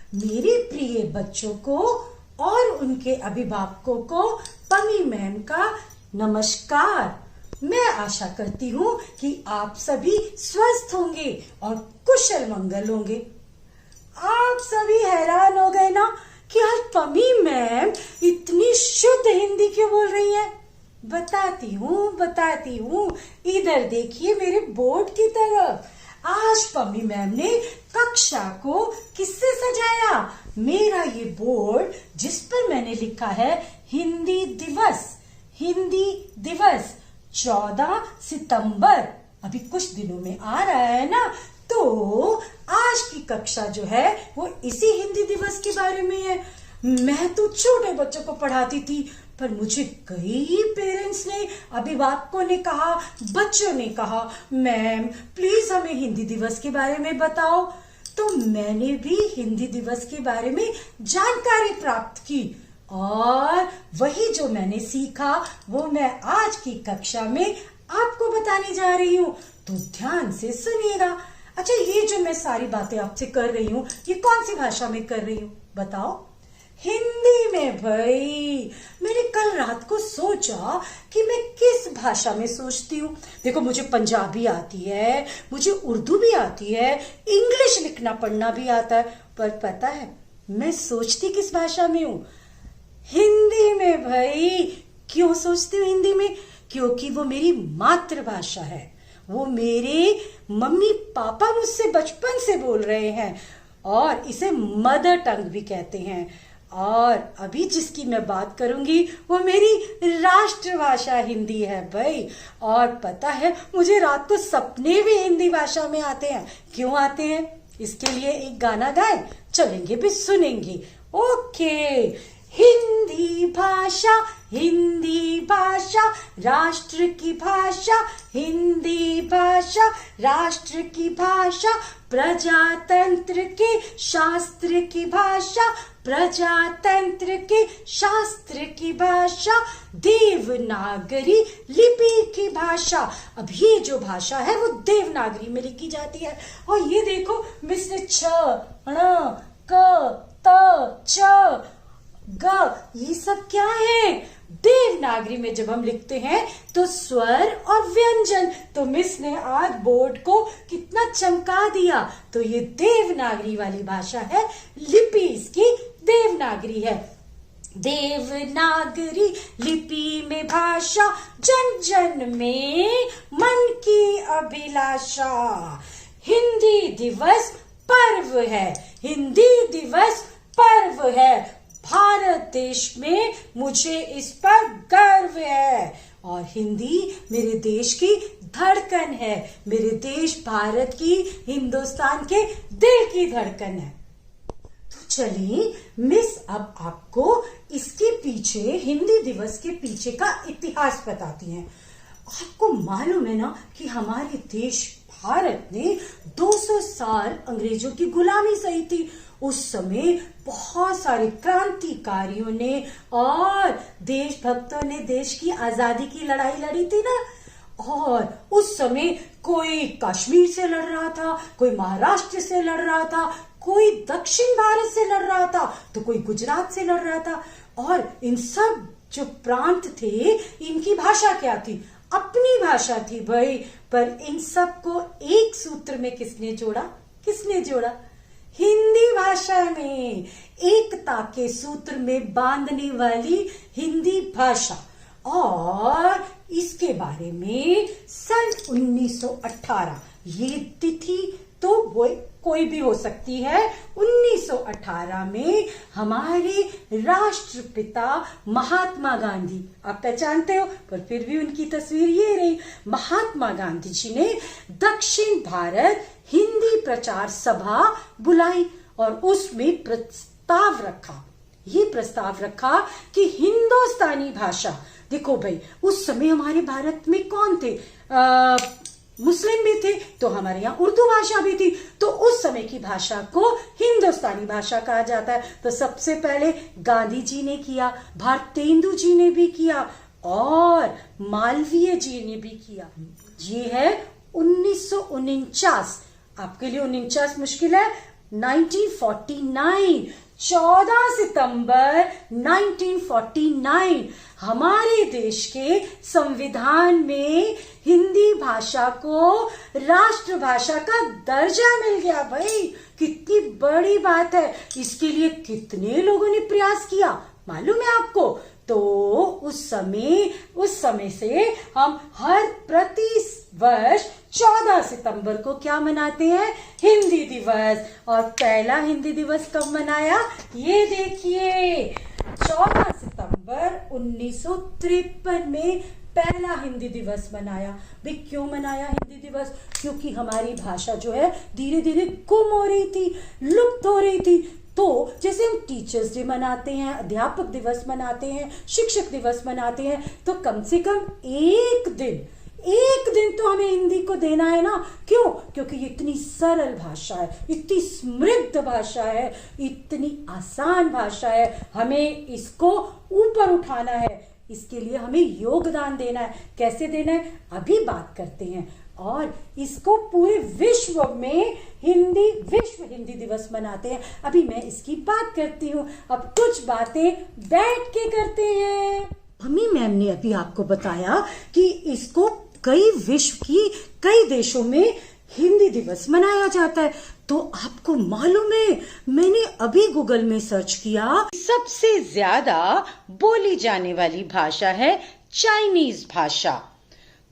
मेरे प्रिय बच्चों को और उनके अभिभावकों को पमी मैम का नमस्कार। मैं आशा करती हूँ कि आप सभी स्वस्थ होंगे और कुशल मंगल होंगे। आप सभी हैरान हो गए ना कि आज पमी मैम इतनी शुद्ध हिंदी क्यों बोल रही है। बताती हूँ। इधर देखिए मेरे बोर्ड की तरफ। आज पमी मैम ने कक्षा को किससे सजाया? मेरा ये बोर्ड जिस पर मैंने लिखा है हिंदी दिवस 14 सितंबर अभी कुछ दिनों में आ रहा है ना, तो आज की कक्षा जो है वो इसी हिंदी दिवस के बारे में है। मैं तो छोटे बच्चों को पढ़ाती थी, पर मुझे कई पेरेंट्स ने, अभिभावकों ने कहा, बच्चों ने कहा, मैम प्लीज हमें हिंदी दिवस के बारे में बताओ। तो मैंने भी हिंदी दिवस के बारे में जानकारी प्राप्त की और वही जो मैंने सीखा वो मैं आज की कक्षा में आपको बताने जा रही हूँ। तो ध्यान से सुनिएगा। अच्छा, ये जो मैं सारी बातें आपसे कर रही हूँ ये कौन सी भाषा में कर रही हूँ बताओ? हिंदी में भाई। मैंने कल रात को सोचा कि मैं किस भाषा में सोचती हूँ। देखो, मुझे पंजाबी आती है, मुझे उर्दू भी आती है, इंग्लिश लिखना पढ़ना भी आता है, पर पता है मैं सोचती किस भाषा में हूँ? हिंदी में भाई। क्यों सोचती हूँ हिंदी में? क्योंकि वो मेरी मातृभाषा है। वो मेरे मम्मी पापा मुझसे बचपन से बोल रहे हैं और इसे मदर टंग भी कहते हैं। और अभी जिसकी मैं बात करूंगी वो मेरी राष्ट्रभाषा हिंदी है भाई। और पता है मुझे रात को सपने भी हिंदी भाषा में आते हैं। क्यों आते हैं? इसके लिए एक गाना गाएं, चलेंगे भी सुनेंगे। ओके। हिंदी भाषा राष्ट्र की भाषा, हिंदी भाषा राष्ट्र की भाषा, प्रजातंत्र के शास्त्र की भाषा, प्रजातंत्र के शास्त्र की भाषा, देवनागरी लिपि की भाषा। अब ये जो भाषा है वो देवनागरी में लिखी जाती है। और ये देखो मिस ने छ, ण, क, त, छ, ग, ये सब क्या है? देवनागरी में जब हम लिखते हैं तो स्वर और व्यंजन। तो मिस ने आज बोर्ड को कितना चमका दिया। तो ये देवनागरी वाली भाषा है, लिपि इसकी देवनागरी है। देवनागरी लिपि में भाषा, जन जन में मन की अभिलाषा। हिंदी दिवस पर्व है, हिंदी दिवस पर्व है। भारत देश में मुझे इस पर गर्व है। और हिंदी मेरे देश की धड़कन है। मेरे देश भारत की, हिंदुस्तान के दिल की धड़कन है। तो चलिए मिस अब आपको इसके पीछे, हिंदी दिवस के पीछे का इतिहास बताती हैं। आपको मालूम है ना कि हमारे देश भारत ने 200 साल अंग्रेजों की गुलामी सही थी। उस समय बहुत सारे क्रांतिकारियों ने और देशभक्तों ने देश की आजादी की लड़ाई लड़ी थी ना। और उस समय कोई कश्मीर से लड़ रहा था, कोई महाराष्ट्र से लड़ रहा था, कोई दक्षिण भारत से लड़ रहा था, तो कोई गुजरात से लड़ रहा था। और इन सब जो प्रांत थे इनकी भाषा क्या थी? अपनी भाषा थी भाई। पर इन सबको एक सूत्र में किसने जोड़ा? हिंदी भाषा में, एकता के सूत्र में बांधने वाली हिंदी भाषा। और इसके बारे में सन 1918, ये तिथि तो वो कोई भी हो सकती है, 1918 में हमारे राष्ट्रपिता महात्मा गांधी, आप पहचानते हो पर फिर भी उनकी तस्वीर ये रही। महात्मा गांधी जी ने दक्षिण भारत हिंदी प्रचार सभा बुलाई और उसमें प्रस्ताव रखा कि हिंदुस्तानी भाषा, देखो भाई उस समय हमारे भारत में कौन थे? मुस्लिम भी थे, तो हमारे यहाँ उर्दू भाषा भी थी। तो उस समय की भाषा को हिंदुस्तानी भाषा कहा जाता है। तो सबसे पहले गांधी जी ने किया, भारतेंदु जी ने भी किया और मालवीय जी ने भी किया। ये है 1949। आपके लिए 49 मुश्किल है, 1949, 14 सितंबर 1949 हमारे देश के संविधान में हिंदी भाषा को राष्ट्र भाषा का दर्जा मिल गया। भाई कितनी बड़ी बात है। इसके लिए कितने लोगों ने प्रयास किया मालूम है आपको? तो उस समय से हम हर प्रति वर्ष 14 सितंबर को क्या मनाते हैं? हिंदी दिवस। और पहला हिंदी दिवस कब मनाया? ये देखिए 14 सितंबर 1953 में पहला हिंदी दिवस मनाया। भाई क्यों मनाया हिंदी दिवस? क्योंकि हमारी भाषा जो है धीरे धीरे गुम हो रही थी, लुप्त हो रही थी। तो जैसे हम टीचर्स डे मनाते हैं, अध्यापक दिवस मनाते हैं, शिक्षक दिवस मनाते हैं, तो कम से कम एक दिन तो हमें हिंदी को देना है ना। क्यों? क्योंकि ये इतनी सरल भाषा है, इतनी समृद्ध भाषा है, इतनी आसान भाषा है। हमें इसको ऊपर उठाना है, इसके लिए हमें योगदान देना है। कैसे देना है अभी बात करते हैं। और इसको पूरे विश्व में विश्व हिंदी दिवस मनाते हैं। अभी मैं इसकी बात करती हूँ। अब कुछ बातें बैठ के करते हैं। मम्मी मैम ने अभी आपको बताया कि इसको विश्व की कई देशों में हिंदी दिवस मनाया जाता है। तो आपको मालूम है, मैंने अभी गूगल में सर्च किया, सबसे ज्यादा बोली जाने वाली भाषा है चाइनीज भाषा,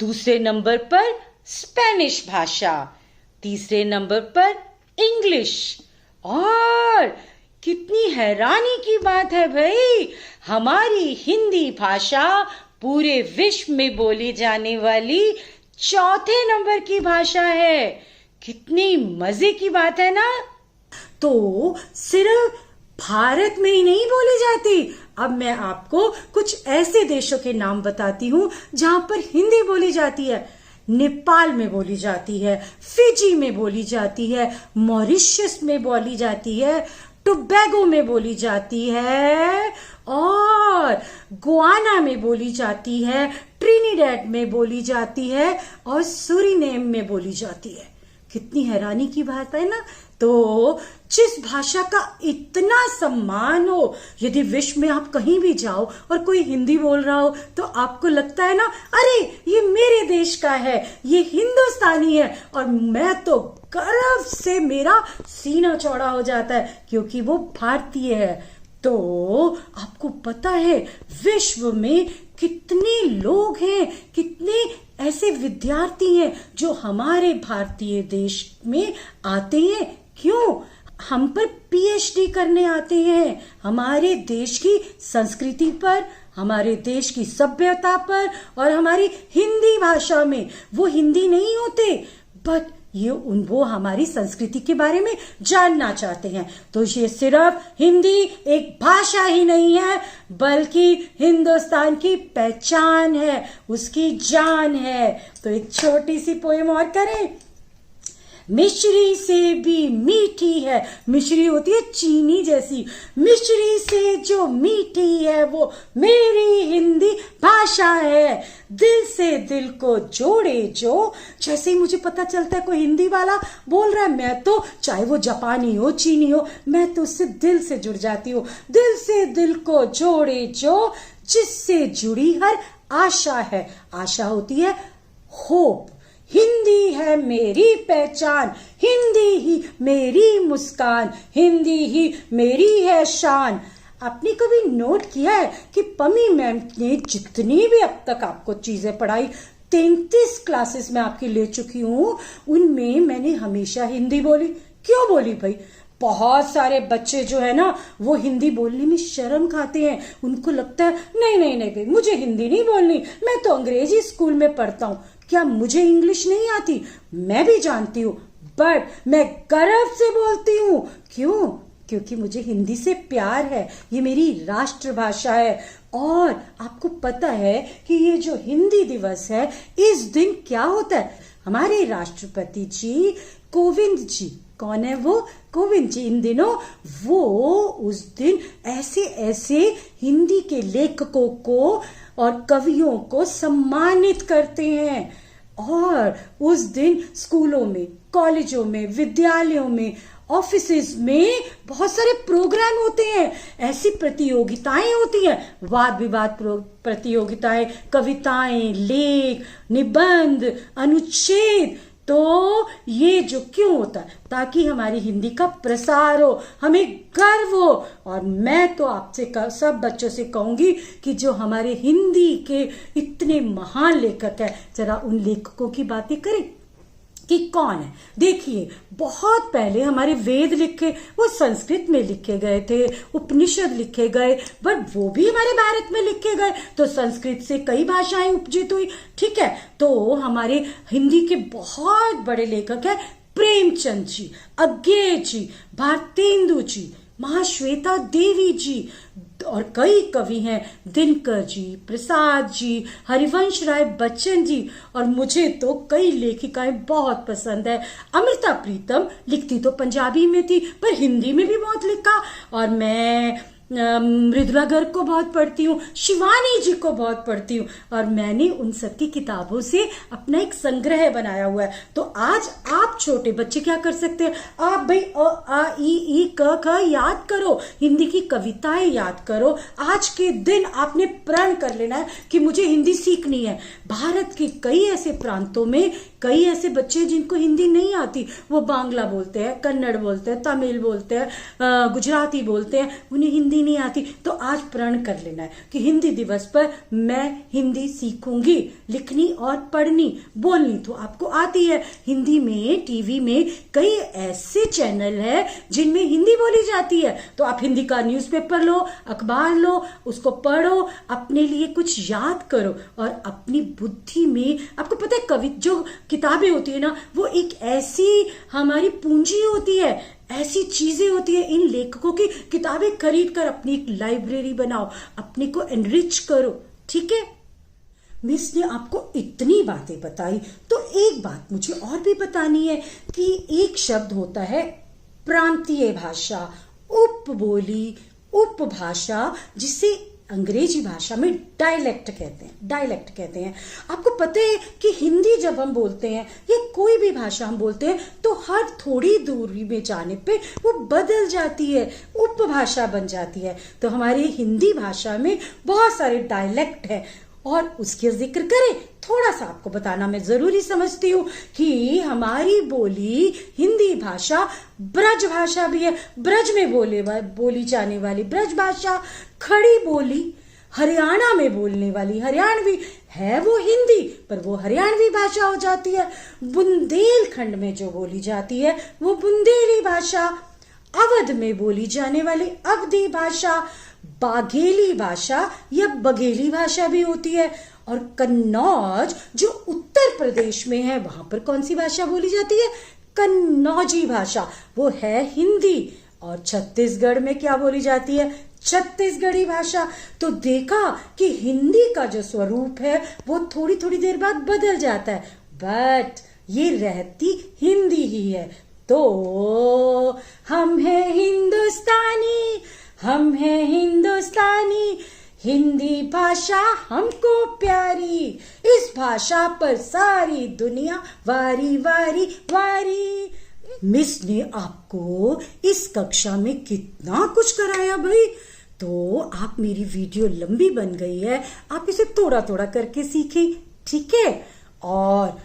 दूसरे नंबर पर स्पेनिश भाषा, तीसरे नंबर पर इंग्लिश। और कितनी हैरानी की बात है भाई, हमारी हिंदी भाषा पूरे विश्व में बोली जाने वाली चौथे नंबर की भाषा है। कितनी मजे की बात है ना। तो सिर्फ भारत में ही नहीं बोली जाती। अब मैं आपको कुछ ऐसे देशों के नाम बताती हूँ जहां पर हिंदी बोली जाती है। नेपाल में बोली जाती है, फिजी में बोली जाती है, मॉरिशस में बोली जाती है, टोबैगो में बोली जाती है, और गुआना में बोली जाती है, ट्रिनिडेड में बोली जाती है, और सूरीनेम में बोली जाती है। कितनी हैरानी की बात है ना। तो जिस भाषा का इतना सम्मान हो, यदि विश्व में आप कहीं भी जाओ और कोई हिंदी बोल रहा हो तो आपको लगता है ना, अरे ये मेरे देश का है, ये हिंदुस्तानी है, और मैं तो गर्व से मेरा सीना चौड़ा हो जाता है क्योंकि वो भारतीय है। तो आपको पता है विश्व में कितने लोग हैं, कितने ऐसे विद्यार्थी हैं जो हमारे भारतीय देश में आते हैं। क्यों? हम पर पीएचडी करने आते हैं, हमारे देश की संस्कृति पर, हमारे देश की सभ्यता पर, और हमारी हिंदी भाषा में। वो हिंदी नहीं होते, बट वो हमारी संस्कृति के बारे में जानना चाहते हैं। तो ये सिर्फ हिंदी एक भाषा ही नहीं है, बल्कि हिंदुस्तान की पहचान है, उसकी जान है। तो एक छोटी सी पोएम और करें। मिश्री से भी मीठी है, मिश्री होती है चीनी जैसी, मिश्री से जो मीठी है वो मेरी हिंदी भाषा है, दिल से दिल को जोड़े जो। जैसे ही मुझे पता चलता है कोई हिंदी वाला बोल रहा है, मैं तो चाहे वो जापानी हो, चीनी हो, मैं तो उससे दिल से जुड़ जाती हूँ। दिल से दिल को जोड़े जो, जिससे जुड़ी हर आशा है। आशा होती है होप। हिंदी है मेरी पहचान, हिंदी ही मेरी मुस्कान, हिंदी ही मेरी है शान। आपने कभी नोट किया है कि पमी मैम ने जितनी भी अब तक आपको चीजें पढ़ाई, 33 क्लासेस में आपकी ले चुकी हूँ, उनमें मैंने हमेशा हिंदी बोली। क्यों बोली भाई? बहुत सारे बच्चे जो है ना वो हिंदी बोलने में शर्म खाते हैं। उनको लगता है नहीं नहीं नहीं भाई, मुझे हिंदी नहीं बोलनी, मैं तो अंग्रेजी स्कूल में पढ़ता हूँ, क्या मुझे इंग्लिश नहीं आती? मैं भी जानती हूँ, बट मैं गर्व से बोलती हूँ। क्यों? क्योंकि मुझे हिंदी से प्यार है, ये मेरी राष्ट्रभाषा है। और आपको पता है कि ये जो हिंदी दिवस है, इस दिन क्या होता है? हमारे राष्ट्रपति जी कोविंद जी, कौन है वो? कोविंद जी। इन दिनों वो उस दिन ऐसे ऐसे हिंदी के लेखकों को और कवियों को सम्मानित करते हैं। और उस दिन स्कूलों में, कॉलेजों में, विद्यालयों में ऑफिसेज में बहुत सारे प्रोग्राम होते हैं, ऐसी प्रतियोगिताएं होती हैं, वाद विवाद प्रतियोगिताएं, कविताएं, लेख, निबंध, अनुच्छेद। तो ये जो क्यों होता है? ताकि हमारी हिंदी का प्रसार हो, हमें गर्व हो। और मैं तो आपसे सब बच्चों से कहूंगी कि जो हमारे हिंदी के इतने महान लेखक हैं, जरा उन लेखकों की बातें करें कि कौन है। देखिए, बहुत पहले हमारे वेद लिखे, वो संस्कृत में लिखे गए थे, उपनिषद लिखे गए, बट वो भी हमारे भारत में लिखे गए, तो संस्कृत से कई भाषाएं उपजित हुई। ठीक है, तो हमारे हिंदी के बहुत बड़े लेखक हैं प्रेमचंद जी, अज्ञेय जी, भारतेंदु जी, महाश्वेता देवी जी, और कई कवि हैं दिनकर जी, प्रसाद जी, हरिवंश राय बच्चन जी, और मुझे तो कई लेखिकाएं बहुत पसंद है। अमृता प्रीतम लिखती तो पंजाबी में थी, पर हिंदी में भी बहुत लिखा। और मैं मृदुला गर्ग को बहुत पढ़ती हूँ, शिवानी जी को बहुत पढ़ती हूँ, और मैंने उन सबकी किताबों से अपना एक संग्रह बनाया हुआ है। तो आज आप छोटे बच्चे क्या कर सकते हैं? आप भाई अ आ ई क ख याद करो, हिंदी की कविताएं याद करो। आज के दिन आपने प्रण कर लेना है कि मुझे हिंदी सीखनी है। भारत के कई ऐसे प्रांतों में कई ऐसे बच्चे जिनको हिंदी नहीं आती, वो बांग्ला बोलते हैं, कन्नड़ बोलते हैं, तमिल बोलते हैं, गुजराती बोलते हैं, उन्हें हिंदी नहीं आती। तो आज प्रण कर लेना है कि हिंदी दिवस पर मैं हिंदी सीखूंगी। लिखनी और पढ़नी, बोलनी तो आपको आती है। हिंदी में टीवी में कई ऐसे चैनल है जिनमें हिंदी बोली जाती है, तो आप हिंदी का न्यूज़पेपर लो, अखबार लो, उसको पढ़ो, अपने लिए कुछ याद करो, और अपनी बुद्धि में, आपको पता है कवि जो किताबें होती है ना, वो एक ऐसी हमारी पूंजी होती है, ऐसी चीजें होती है। इन लेखकों की किताबें खरीद कर अपनी एक लाइब्रेरी बनाओ, अपने को एनरिच करो। ठीक है, मिस ने आपको इतनी बातें बताई, तो एक बात मुझे और भी बतानी है कि एक शब्द होता है प्रांतीय भाषा, उपबोली, उपभाषा, जिसे अंग्रेजी भाषा में डायलेक्ट कहते हैं। आपको पता है कि हिंदी जब हम बोलते हैं या कोई भी भाषा हम बोलते हैं, तो हर थोड़ी दूरी में जाने पे वो बदल जाती है, उपभाषा बन जाती है। तो हमारी हिंदी भाषा में बहुत सारे डायलेक्ट है, और उसके जिक्र करें, थोड़ा सा आपको बताना मैं जरूरी समझती हूँ कि हमारी बोली हिंदी भाषा ब्रज भाषा भी है। ब्रज में बोली जाने वाली ब्रज भाषा, खड़ी बोली हरियाणा में बोलने वाली हरियाणवी है, वो हिंदी, पर वो हरियाणवी भाषा हो जाती है। बुंदेलखंड में जो बोली जाती है वो बुंदेली भाषा, अवध में बोली जाने वाली अवधी भाषा, बाघेली भाषा या बघेली भाषा भी होती है। और कन्नौज जो उत्तर प्रदेश में है, वहां पर कौन सी भाषा बोली जाती है? कन्नौजी भाषा, वो है हिंदी। और छत्तीसगढ़ में क्या बोली जाती है? छत्तीसगढ़ी भाषा। तो देखा कि हिंदी का जो स्वरूप है वो थोड़ी थोड़ी देर बाद बदल जाता है, बट ये रहती हिंदी ही है। तो हम हैं हिंदुस्तानी, हम हैं हिंदुस्तानी, हिंदी भाषा हमको प्यारी, इस भाषा पर सारी दुनिया वारी वारी वारी। मिस ने आपको इस कक्षा में कितना कुछ कराया भाई। तो आप, मेरी वीडियो लंबी बन गई है, आप इसे थोड़ा थोड़ा करके सीखें, ठीक है। और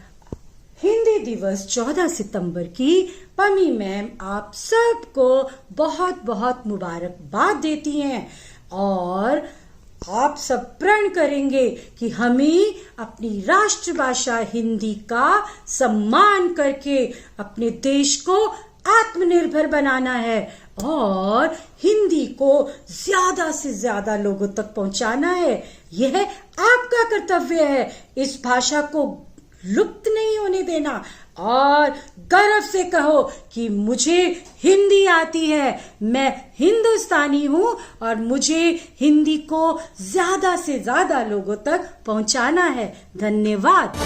हिंदी दिवस 14 सितंबर की पमी मैम आप सबको बहुत बहुत मुबारकबाद देती हैं, और आप सब प्रण करेंगे कि हमें अपनी राष्ट्रभाषा हिंदी का सम्मान करके अपने देश को आत्मनिर्भर बनाना है, और हिंदी को ज्यादा से ज्यादा लोगों तक पहुंचाना है। यह आपका कर्तव्य है। इस भाषा को लुप्त नहीं होने देना, और गर्व से कहो कि मुझे हिंदी आती है, मैं हिंदुस्तानी हूं, और मुझे हिंदी को ज्यादा से ज्यादा लोगों तक पहुंचाना है। धन्यवाद।